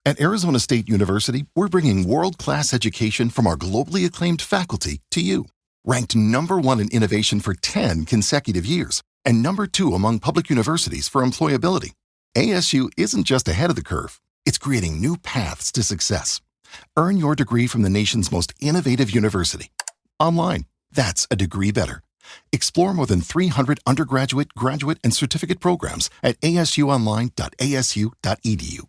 At Arizona State University, we're bringing world-class education from our globally acclaimed faculty to you. Ranked #1 in innovation for 10 consecutive years and #2 among public universities for employability, ASU isn't just ahead of the curve, it's creating new paths to success. Earn your degree from the nation's most innovative university. Online, that's a degree better. Explore more than 300 undergraduate, graduate, and certificate programs at asuonline.asu.edu.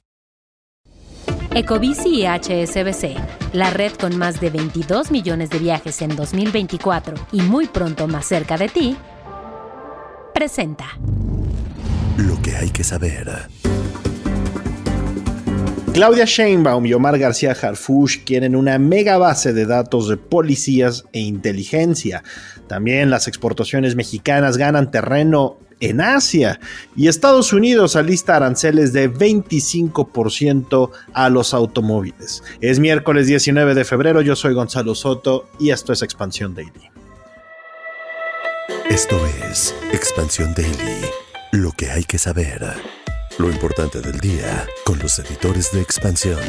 Ecobici y HSBC, la red con más de 22 millones de viajes en 2024 y muy pronto más cerca de ti, presenta Lo que hay que saber. Claudia Sheinbaum y Omar García Harfuch quieren una mega base de datos de policías e inteligencia. También las exportaciones mexicanas ganan terreno en Asia y Estados Unidos alista aranceles de 25% a los automóviles. Es miércoles 19 de febrero, yo soy Gonzalo Soto y esto es Expansión Daily. Esto es Expansión Daily. Lo que hay que saber. Lo importante del día con los editores de Expansión.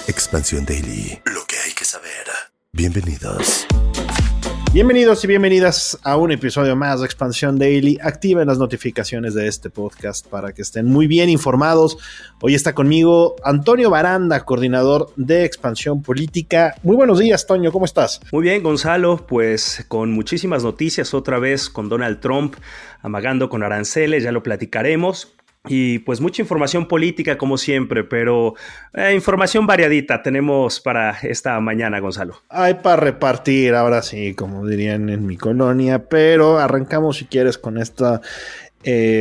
Expansión Daily. Lo que hay que saber. Bienvenidos. Bienvenidos y bienvenidas a un episodio más de Expansión Daily. Activen las notificaciones de este podcast para que estén muy bien informados. Hoy está conmigo Antonio Baranda, coordinador de Expansión Política. Muy buenos días, Toño, ¿cómo estás? Muy bien, Gonzalo, pues con muchísimas noticias otra vez con Donald Trump amagando con aranceles, ya lo platicaremos. Y pues mucha información política como siempre, pero información variadita tenemos para esta mañana, Gonzalo. Hay para repartir, ahora sí, como dirían en mi colonia, pero arrancamos si quieres con esta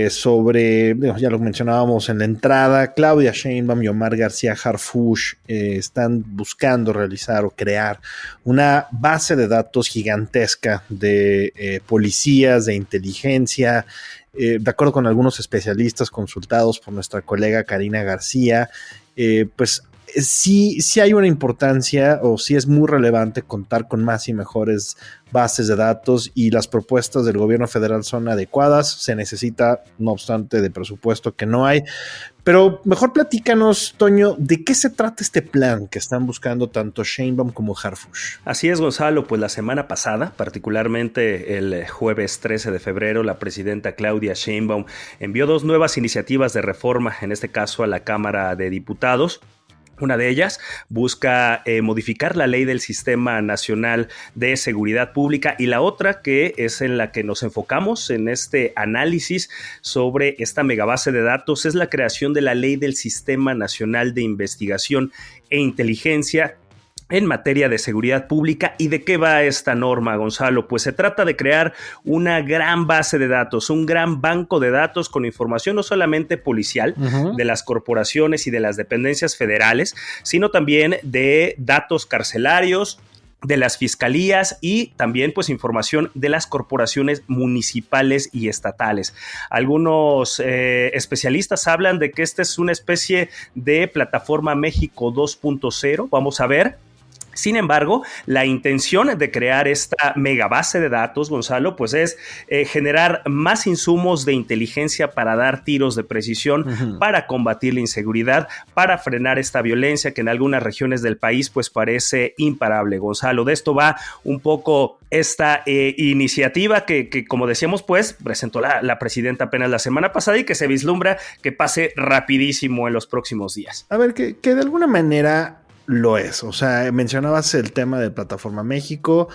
sobre, ya lo mencionábamos en la entrada, Claudia Sheinbaum y Omar García Harfuch están buscando realizar o crear una base de datos gigantesca de policías, de inteligencia. De acuerdo con algunos especialistas consultados por nuestra colega Karina García, pues sí hay una importancia o sí es muy relevante contar con más y mejores bases de datos y las propuestas del gobierno federal son adecuadas. Se necesita, no obstante, de presupuesto que no hay. Pero mejor platícanos, Toño, ¿de qué se trata este plan que están buscando tanto Sheinbaum como Harfuch? Así es, Gonzalo, pues la semana pasada, particularmente el jueves 13 de febrero, la presidenta Claudia Sheinbaum envió 2 nuevas iniciativas de reforma, en este caso a la Cámara de Diputados. Una de ellas busca modificar la ley del Sistema Nacional de Seguridad Pública y la otra, que es en la que nos enfocamos en este análisis sobre esta megabase de datos, es la creación de la ley del Sistema Nacional de Investigación e Inteligencia en materia de seguridad pública. ¿Y de qué va esta norma, Gonzalo? Pues se trata de crear una gran base de datos, un gran banco de datos con información no solamente policial de las corporaciones y de las dependencias federales, sino también de datos carcelarios, de las fiscalías y también pues información de las corporaciones municipales y estatales. Algunos especialistas hablan de que esta es una especie de plataforma México 2.0. Vamos a ver. Sin embargo, la intención de crear esta megabase de datos, Gonzalo, pues es generar más insumos de inteligencia para dar tiros de precisión, para combatir la inseguridad, para frenar esta violencia que en algunas regiones del país pues parece imparable, Gonzalo. De esto va un poco esta iniciativa que, como decíamos, pues presentó la presidenta apenas la semana pasada y que se vislumbra que pase rapidísimo en los próximos días. A ver, que de alguna manera lo es. O sea, mencionabas el tema de Plataforma México.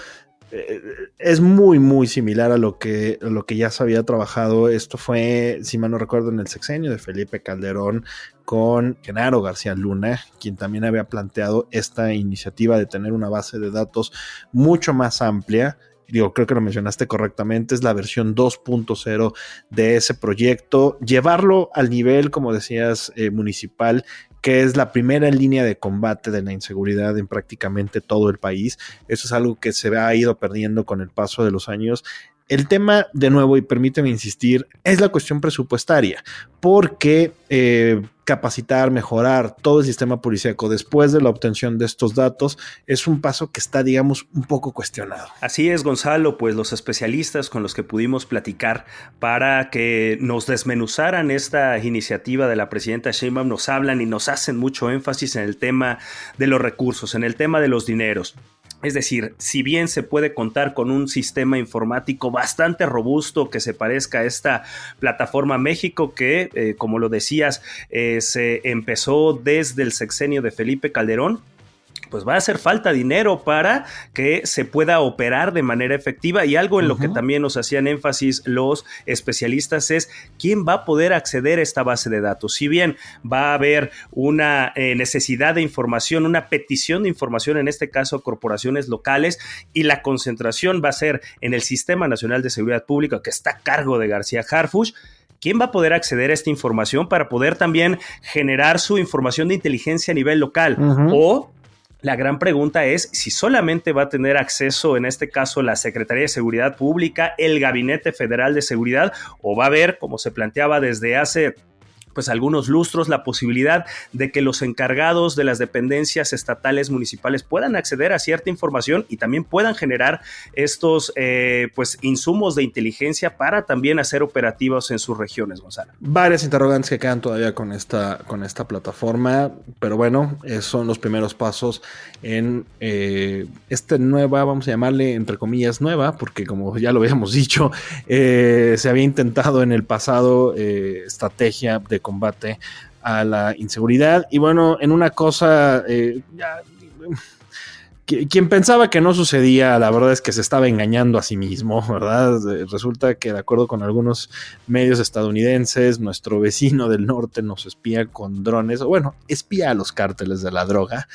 Es muy, muy similar a lo que ya se había trabajado. Esto fue, si mal no recuerdo, en el sexenio de Felipe Calderón con Genaro García Luna, quien también había planteado esta iniciativa de tener una base de datos mucho más amplia. Digo, creo que lo mencionaste correctamente, es la versión 2.0 de ese proyecto. Llevarlo al nivel, como decías, municipal, que es la primera línea de combate de la inseguridad en prácticamente todo el país. Eso es algo que se ha ido perdiendo con el paso de los años. El tema, de nuevo, y permíteme insistir, es la cuestión presupuestaria, porque capacitar, mejorar todo el sistema policíaco después de la obtención de estos datos es un paso que está, digamos, un poco cuestionado. Así es, Gonzalo, pues los especialistas con los que pudimos platicar para que nos desmenuzaran esta iniciativa de la presidenta Sheinbaum nos hablan y nos hacen mucho énfasis en el tema de los recursos, en el tema de los dineros. Es decir, si bien se puede contar con un sistema informático bastante robusto que se parezca a esta plataforma México que, como lo decías, se empezó desde el sexenio de Felipe Calderón, pues va a hacer falta dinero para que se pueda operar de manera efectiva, y algo en lo que también nos hacían énfasis los especialistas es quién va a poder acceder a esta base de datos. Si bien va a haber una necesidad de información, una petición de información, en este caso corporaciones locales, y la concentración va a ser en el Sistema Nacional de Seguridad Pública que está a cargo de García Harfuch, ¿quién va a poder acceder a esta información para poder también generar su información de inteligencia a nivel local? O la gran pregunta es si solamente va a tener acceso, en este caso, la Secretaría de Seguridad Pública, el Gabinete Federal de Seguridad, o va a haber, como se planteaba desde hace pues algunos lustros, la posibilidad de que los encargados de las dependencias estatales, municipales puedan acceder a cierta información y también puedan generar estos pues insumos de inteligencia para también hacer operativos en sus regiones, Gonzalo. Varias interrogantes que quedan todavía con esta plataforma, pero bueno, son los primeros pasos en esta nueva, vamos a llamarle entre comillas nueva, porque como ya lo habíamos dicho, se había intentado en el pasado estrategia de combate a la inseguridad. Y bueno, en una cosa, quien pensaba que no sucedía, la verdad es que se estaba engañando a sí mismo, ¿verdad? Resulta que de acuerdo con algunos medios estadounidenses, nuestro vecino del norte nos espía con drones, o bueno, espía a los cárteles de la droga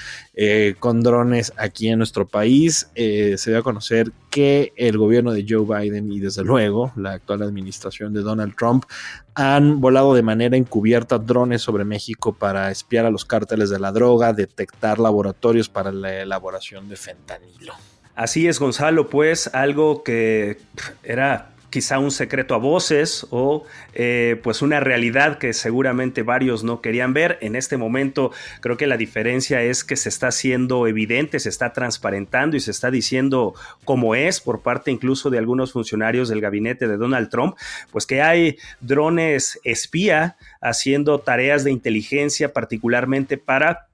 con drones aquí en nuestro país. Se dio a conocer que el gobierno de Joe Biden y desde luego la actual administración de Donald Trump han volado de manera encubierta drones sobre México para espiar a los cárteles de la droga, detectar laboratorios para la elaboración de fentanilo. Así es, Gonzalo, pues algo que era quizá un secreto a voces o pues una realidad que seguramente varios no querían ver. En este momento creo que la diferencia es que se está haciendo evidente, se está transparentando y se está diciendo cómo es por parte incluso de algunos funcionarios del gabinete de Donald Trump, pues que hay drones espía haciendo tareas de inteligencia particularmente para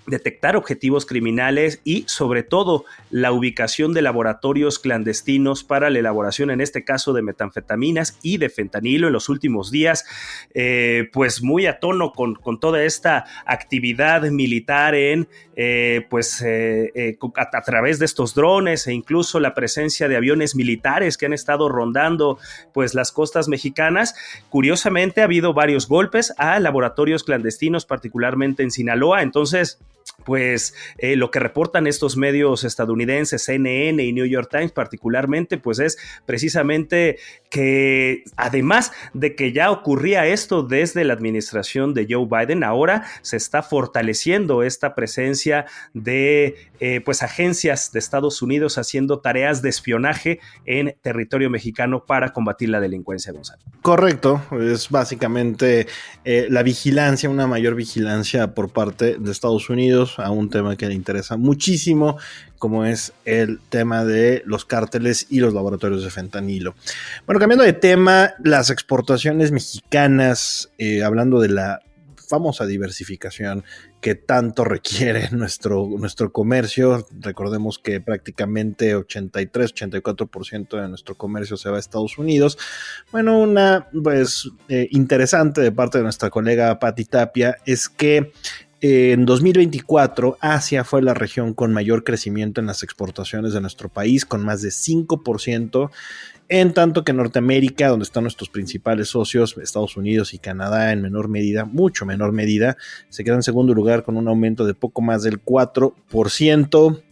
detectar objetivos criminales y sobre todo la ubicación de laboratorios clandestinos para la elaboración, en este caso, de metanfetaminas y de fentanilo. En los últimos días, pues muy a tono con toda esta actividad militar en a través de estos drones e incluso la presencia de aviones militares que han estado rondando pues las costas mexicanas. Curiosamente ha habido varios golpes a laboratorios clandestinos, particularmente en Sinaloa. Entonces, pues lo que reportan estos medios estadounidenses, CNN y New York Times particularmente, pues es precisamente que además de que ya ocurría esto desde la administración de Joe Biden, ahora se está fortaleciendo esta presencia de pues agencias de Estados Unidos haciendo tareas de espionaje en territorio mexicano para combatir la delincuencia, Gonzalo. Correcto, es básicamente la vigilancia, una mayor vigilancia por parte de Estados Unidos a un tema que le interesa muchísimo, como es el tema de los cárteles y los laboratorios de fentanilo. Bueno, cambiando de tema, las exportaciones mexicanas, hablando de la famosa diversificación que tanto requiere nuestro comercio. Recordemos que prácticamente 83-84% de nuestro comercio se va a Estados Unidos. Bueno, una pues interesante de parte de nuestra colega Pati Tapia es que en 2024, Asia fue la región con mayor crecimiento en las exportaciones de nuestro país, con más de 5%, en tanto que Norteamérica, donde están nuestros principales socios, Estados Unidos y Canadá, en menor medida, mucho menor medida, se queda en segundo lugar con un aumento de poco más del 4%.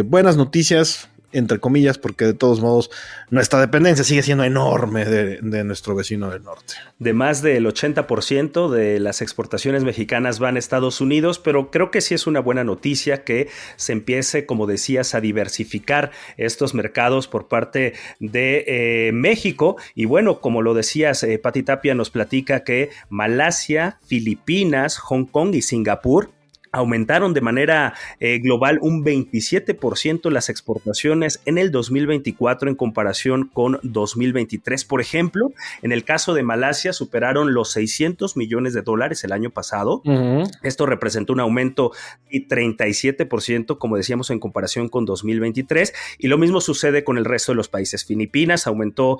Buenas noticias. entre comillas, porque de todos modos nuestra dependencia sigue siendo enorme de nuestro vecino del norte. De más del 80% de las exportaciones mexicanas van a Estados Unidos, pero creo que sí es una buena noticia que se empiece, como decías, a diversificar estos mercados por parte de México. Y bueno, como lo decías, Pati Tapia nos platica que Malasia, Filipinas, Hong Kong y Singapur aumentaron de manera global un 27% las exportaciones en el 2024 en comparación con 2023. Por ejemplo, en el caso de Malasia superaron los $600 millones el año pasado. Uh-huh. Esto representó un aumento de 37%, como decíamos, en comparación con 2023. Y lo mismo sucede con el resto de los países. Filipinas aumentó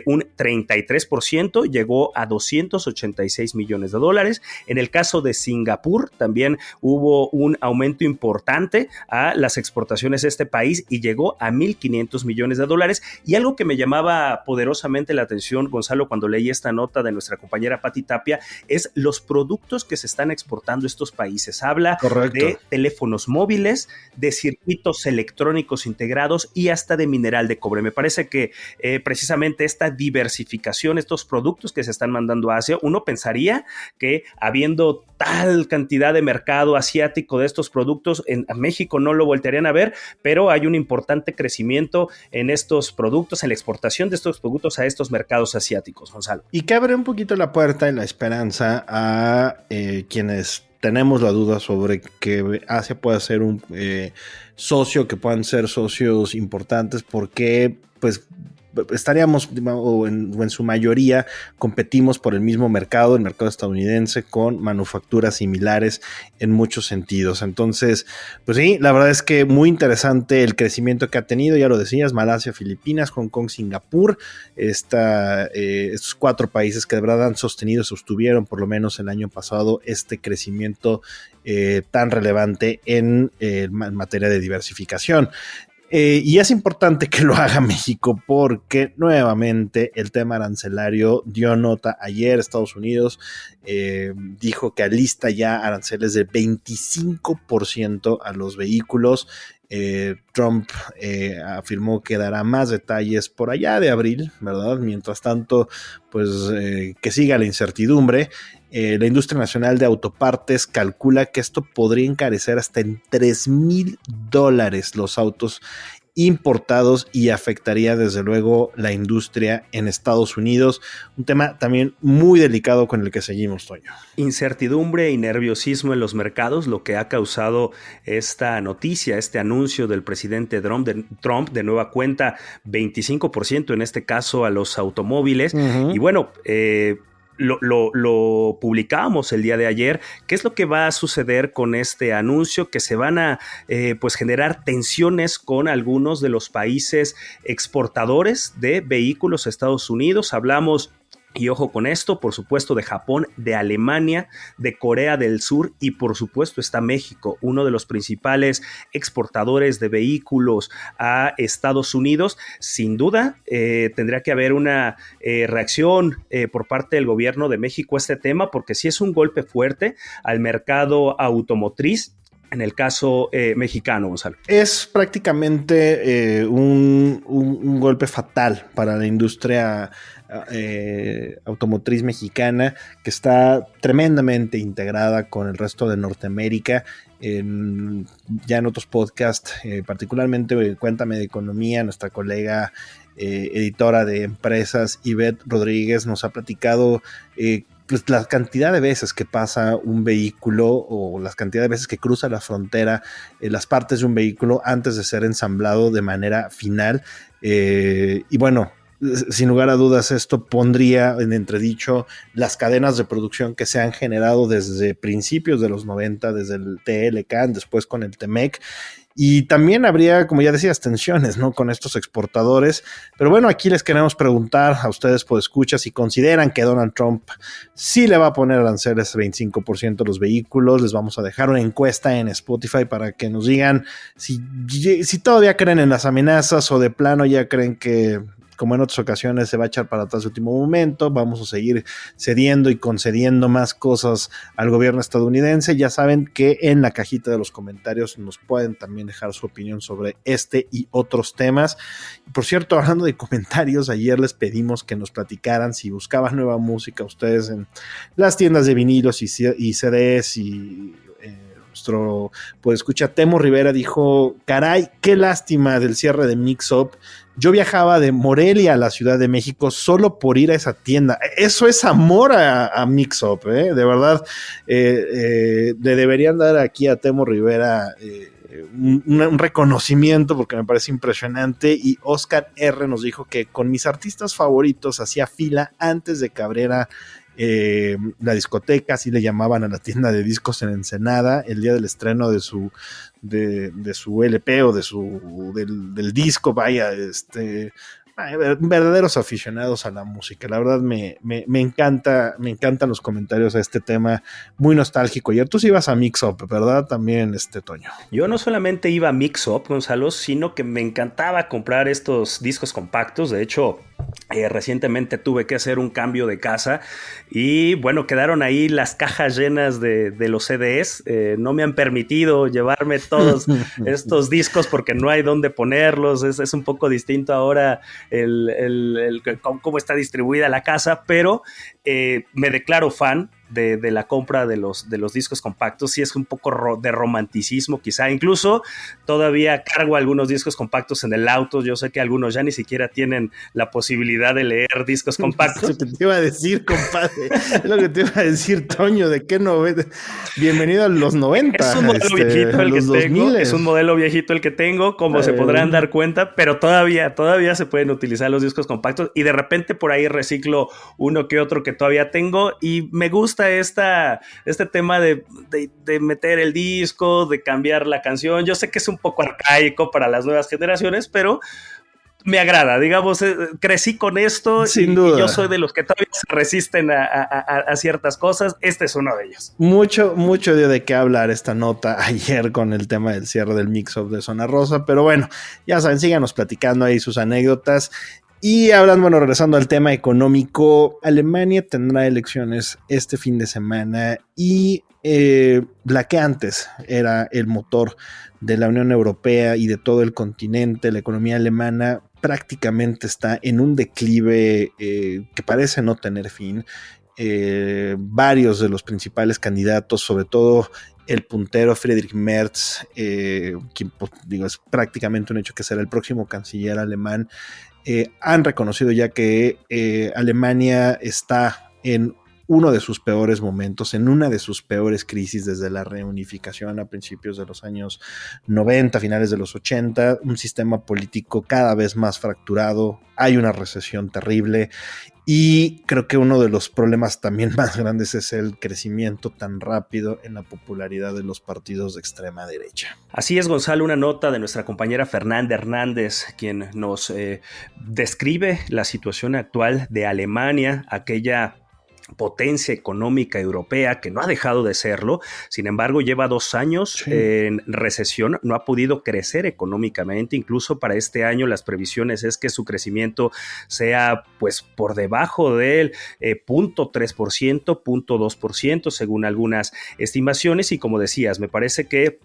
un 33%, llegó a $286 millones. En el caso de Singapur, también hubo un aumento importante a las exportaciones de este país y llegó a $1,500 millones. Y algo que me llamaba poderosamente la atención, Gonzalo, cuando leí esta nota de nuestra compañera Pati Tapia, es los productos que se están exportando a estos países. Habla Correcto. De teléfonos móviles, de circuitos electrónicos integrados y hasta de mineral de cobre. Me parece que precisamente esta diversificación, estos productos que se están mandando a Asia, uno pensaría que habiendo tal cantidad de mercado asiático de estos productos, en México no lo voltearían a ver, pero hay un importante crecimiento en estos productos, en la exportación de estos productos a estos mercados asiáticos, Gonzalo. Y que abre un poquito la puerta y la esperanza a quienes tenemos la duda sobre que Asia pueda ser un socio, que puedan ser socios importantes, porque pues estaríamos, o en su mayoría, competimos por el mismo mercado, el mercado estadounidense, con manufacturas similares en muchos sentidos. Entonces, pues sí, la verdad es que muy interesante el crecimiento que ha tenido, ya lo decías, Malasia, Filipinas, Hong Kong, Singapur, estos 4 países que de verdad han sostenido, sostuvieron por lo menos el año pasado este crecimiento tan relevante en materia de diversificación. Y es importante que lo haga México porque nuevamente el tema arancelario dio nota ayer. Estados Unidos dijo que alista ya aranceles de 25% a los vehículos. Trump afirmó que dará más detalles por allá de abril, ¿verdad? Mientras tanto, pues que siga la incertidumbre. La industria nacional de autopartes calcula que esto podría encarecer hasta en $3,000 los autos importados y afectaría desde luego la industria en Estados Unidos. Un tema también muy delicado con el que seguimos, Toño. Incertidumbre y nerviosismo en los mercados, lo que ha causado esta noticia, este anuncio del presidente Trump, de nueva cuenta 25% en este caso a los automóviles. Uh-huh. Y bueno, lo publicábamos el día de ayer. ¿Qué es lo que va a suceder con este anuncio? Que se van a pues generar tensiones con algunos de los países exportadores de vehículos a Estados Unidos. Hablamos, y ojo con esto, por supuesto, de Japón, de Alemania, de Corea del Sur y por supuesto está México, uno de los principales exportadores de vehículos a Estados Unidos. Sin duda, tendría que haber una reacción por parte del gobierno de México a este tema, porque sí es un golpe fuerte al mercado automotriz. En el caso mexicano, Gonzalo. Es prácticamente un golpe fatal para la industria automotriz mexicana, que está tremendamente integrada con el resto de Norteamérica. Ya en otros podcasts, particularmente Cuéntame de Economía, nuestra colega editora de empresas, Ivette Rodríguez, nos ha platicado pues la cantidad de veces que pasa un vehículo o la cantidad de veces que cruza la frontera las partes de un vehículo antes de ser ensamblado de manera final. Y bueno, sin lugar a dudas esto pondría en entredicho las cadenas de producción que se han generado desde principios de los 90, desde el TLCAN, después con el TEMEC. Y también habría, como ya decías, tensiones, ¿no?, con estos exportadores. Pero bueno, aquí les queremos preguntar a ustedes, podescuchas, si consideran que Donald Trump sí le va a poner aranceles 25% a los vehículos. Les vamos a dejar una encuesta en Spotify para que nos digan si todavía creen en las amenazas o de plano ya creen que como en otras ocasiones, se va a echar para atrás de último momento. Vamos a seguir cediendo y concediendo más cosas al gobierno estadounidense. Ya saben que en la cajita de los comentarios nos pueden también dejar su opinión sobre este y otros temas. Por cierto, hablando de comentarios, ayer les pedimos que nos platicaran si buscaban nueva música ustedes en las tiendas de vinilos y CDs y nuestro pues escucha Temo Rivera dijo: caray, qué lástima del cierre de Mix Up. Yo viajaba de Morelia a la Ciudad de México solo por ir a esa tienda. Eso es amor a Mix Up, de verdad. Le deberían dar aquí a Temo Rivera un reconocimiento porque me parece impresionante. Y Oscar R. nos dijo que con mis artistas favoritos hacía fila antes de que abriera la discoteca, así le llamaban a la tienda de discos en Ensenada, el día del estreno de su LP o del disco. Vaya, verdaderos aficionados a la música. La verdad me encantan los comentarios a este tema muy nostálgico. Y tú sí ibas a Mix Up, ¿verdad? También, Toño. Yo no solamente iba a Mix Up, Gonzalo, sino que me encantaba comprar estos discos compactos. De hecho, recientemente tuve que hacer un cambio de casa y bueno, quedaron ahí las cajas llenas de los CDs. No me han permitido llevarme todos estos discos porque no hay dónde ponerlos. Es un poco distinto ahora cómo está distribuida la casa, pero me declaro fan de la compra de los discos compactos. Sí, es un poco de romanticismo quizá, incluso todavía cargo algunos discos compactos en el auto. Yo sé que algunos ya ni siquiera tienen la posibilidad de leer discos compactos. Es lo que te iba a decir, compadre, es lo que te iba a decir, Toño, de qué noventa. Bienvenido a los 90. Es un modelo viejito el que tengo, es un modelo viejito el que tengo, como se podrán dar cuenta, pero todavía se pueden utilizar los discos compactos y de repente por ahí reciclo uno que otro que todavía tengo y me gusta este tema de meter el disco, de cambiar la canción. Yo sé que es un poco arcaico para las nuevas generaciones, pero me agrada, digamos, crecí con esto. Sin duda. Y yo soy de los que todavía se resisten a ciertas cosas. Este es uno de ellos. Mucho dio de qué hablar esta nota ayer con el tema del cierre del Mix-Up de Zona Rosa, pero bueno, ya saben, síganos platicando ahí sus anécdotas. Y regresando al tema económico, Alemania tendrá elecciones este fin de semana y la que antes era el motor de la Unión Europea y de todo el continente, la economía alemana prácticamente está en un declive que parece no tener fin. Varios de los principales candidatos, sobre todo el puntero Friedrich Merz, quien es prácticamente un hecho que será el próximo canciller alemán, han reconocido ya que Alemania está en uno de sus peores momentos, en una de sus peores crisis desde la reunificación a principios de los años 90, finales de los 80, un sistema político cada vez más fracturado, hay una recesión terrible y creo que uno de los problemas también más grandes es el crecimiento tan rápido en la popularidad de los partidos de extrema derecha. Así es, Gonzalo, una nota de nuestra compañera Fernanda Hernández, quien nos describe la situación actual de Alemania, aquella potencia económica europea que no ha dejado de serlo. Sin embargo, lleva 2 años en recesión, no ha podido crecer económicamente. Incluso para este año las previsiones es que su crecimiento sea pues por debajo del 0.3%, 0.2% según algunas estimaciones. Y como decías, me parece que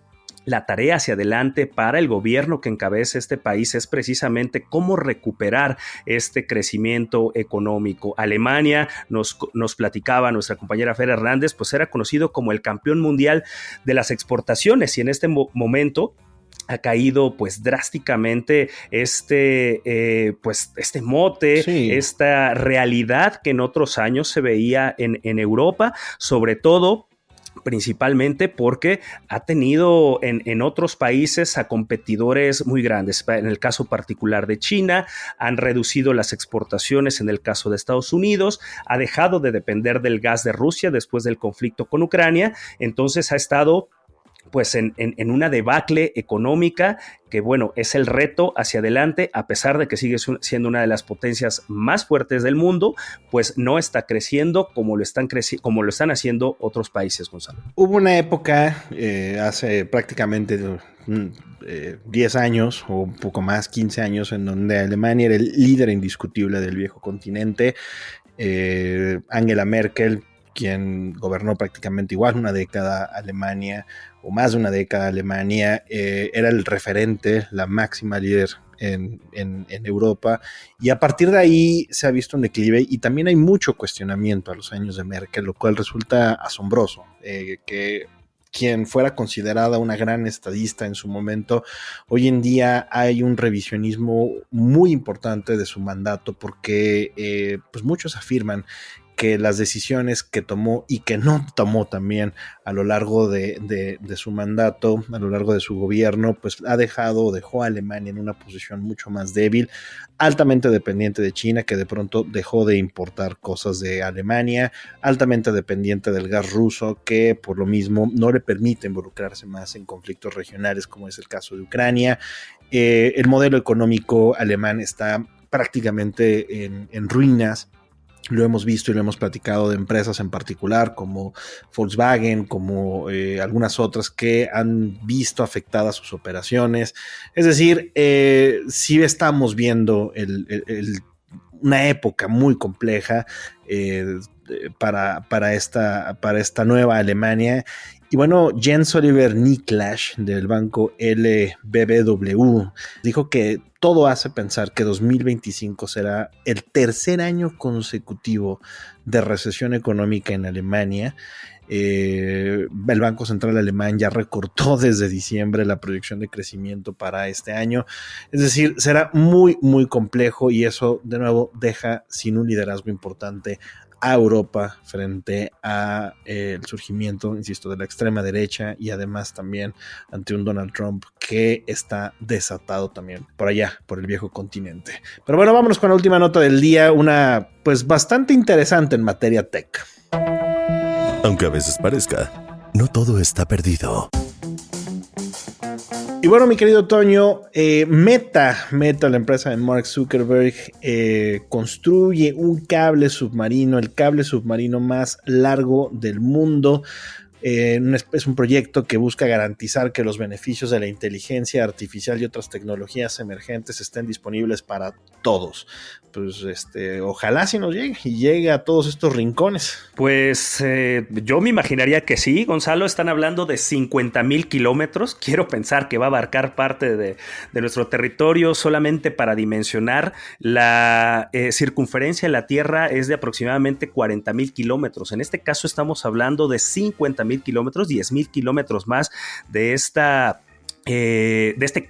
la tarea hacia adelante para el gobierno que encabeza este país es precisamente cómo recuperar este crecimiento económico. Alemania, nos platicaba nuestra compañera Fer Hernández, pues era conocido como el campeón mundial de las exportaciones y en este momento ha caído pues drásticamente este mote, sí, esta realidad que en otros años se veía en Europa, sobre todo principalmente porque ha tenido en otros países a competidores muy grandes. En el caso particular de China, han reducido las exportaciones. En el caso de Estados Unidos, ha dejado de depender del gas de Rusia después del conflicto con Ucrania. Entonces ha estado pues en una debacle económica que bueno, es el reto hacia adelante, a pesar de que sigue siendo una de las potencias más fuertes del mundo, pues no está creciendo como lo están haciendo otros países, Gonzalo. Hubo una época hace prácticamente 10 años o un poco más, 15 años, en donde Alemania era el líder indiscutible del viejo continente. Angela Merkel, quien gobernó prácticamente igual una década Alemania, o más de una década Alemania, era el referente, la máxima líder en Europa, y a partir de ahí se ha visto un declive, y también hay mucho cuestionamiento a los años de Merkel, lo cual resulta asombroso, que quien fuera considerada una gran estadista en su momento, hoy en día hay un revisionismo muy importante de su mandato, porque pues muchos afirman que las decisiones que tomó y que no tomó también a lo largo de su mandato, a lo largo de su gobierno, pues dejó a Alemania en una posición mucho más débil, altamente dependiente de China, que de pronto dejó de importar cosas de Alemania, altamente dependiente del gas ruso, que por lo mismo no le permite involucrarse más en conflictos regionales, como es el caso de Ucrania. El modelo económico alemán está prácticamente en ruinas. Lo hemos visto y lo hemos platicado de empresas en particular como Volkswagen, como algunas otras que han visto afectadas sus operaciones. Es decir, sí estamos viendo una época muy compleja para esta nueva Alemania. Y bueno, Jens Oliver Niklas del banco LBBW dijo que todo hace pensar que 2025 será el tercer año consecutivo de recesión económica en Alemania. El Banco Central Alemán ya recortó desde diciembre la proyección de crecimiento para este año. Es decir, será muy, muy complejo, y eso de nuevo deja sin un liderazgo importante a Europa frente a el surgimiento, insisto, de la extrema derecha, y además también ante un Donald Trump que está desatado también por allá, por el viejo continente. Pero bueno, vámonos con la última nota del día, una pues bastante interesante en materia tech. Aunque a veces parezca, no todo está perdido. Y bueno, mi querido Toño, Meta, la empresa de Mark Zuckerberg, construye un cable submarino, el cable submarino más largo del mundo. Es un proyecto que busca garantizar que los beneficios de la inteligencia artificial y otras tecnologías emergentes estén disponibles para todos. Pues ojalá si nos llegue a todos estos rincones. Pues yo me imaginaría que sí, Gonzalo. Están hablando de 50,000 kilómetros. Quiero pensar que va a abarcar parte de nuestro territorio. Solamente para dimensionar, la circunferencia de la Tierra es de aproximadamente 40,000 kilómetros. En este caso estamos hablando de 50,000 kilómetros, 10,000 kilómetros más de este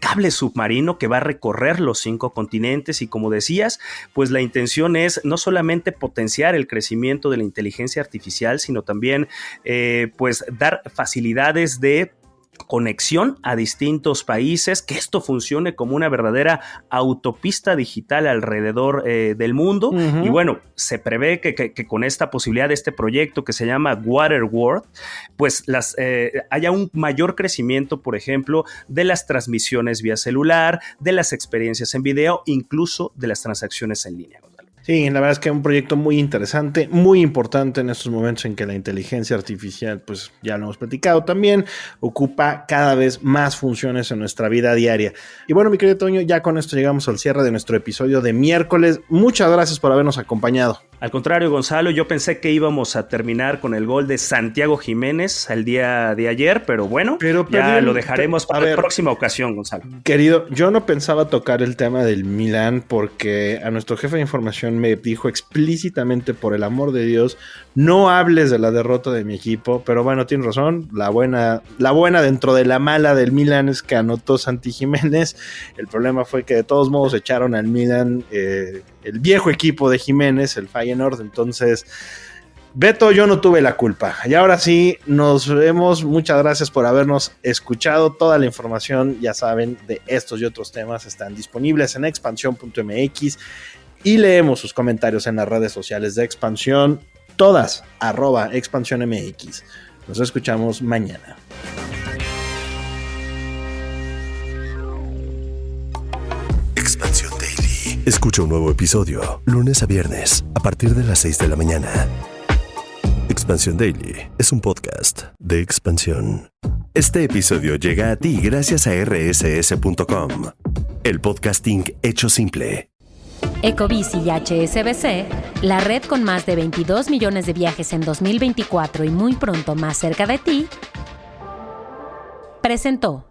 cable submarino que va a recorrer los 5 continentes. Y como decías, pues la intención es no solamente potenciar el crecimiento de la inteligencia artificial, sino también pues dar facilidades de conexión a distintos países, que esto funcione como una verdadera autopista digital alrededor del mundo. Uh-huh. Y bueno, se prevé que con esta posibilidad de este proyecto que se llama Waterworld, pues haya un mayor crecimiento, por ejemplo, de las transmisiones vía celular, de las experiencias en video, incluso de las transacciones en línea. Sí, la verdad es que es un proyecto muy interesante, muy importante en estos momentos en que la inteligencia artificial, pues ya lo hemos platicado también, ocupa cada vez más funciones en nuestra vida diaria. Y bueno, mi querido Toño, ya con esto llegamos al cierre de nuestro episodio de miércoles. Muchas gracias por habernos acompañado. Al contrario, Gonzalo, yo pensé que íbamos a terminar con el gol de Santiago Jiménez el día de ayer, pero bueno, ya lo dejaremos para la próxima ocasión, Gonzalo. Querido, yo no pensaba tocar el tema del Milan porque a nuestro jefe de información me dijo explícitamente, por el amor de Dios, no hables de la derrota de mi equipo, pero bueno, tienes razón, la buena dentro de la mala del Milan es que anotó Santi Jiménez. El problema fue que de todos modos echaron al Milan, el viejo equipo de Jiménez, el Feyenoord. Entonces, Beto, yo no tuve la culpa. Y ahora sí, nos vemos. Muchas gracias por habernos escuchado. Toda la información, ya saben, de estos y otros temas están disponibles en expansión.mx y leemos sus comentarios en las redes sociales de Expansión, todas @expansiónmx. Nos escuchamos mañana. Expansión Daily. Escucha un nuevo episodio lunes a viernes a partir de las 6 de la mañana. Expansión Daily es un podcast de Expansión. Este episodio llega a ti gracias a rss.com, el podcasting hecho simple. Ecobici y HSBC, la red con más de 22 millones de viajes en 2024 y muy pronto más cerca de ti, presentó.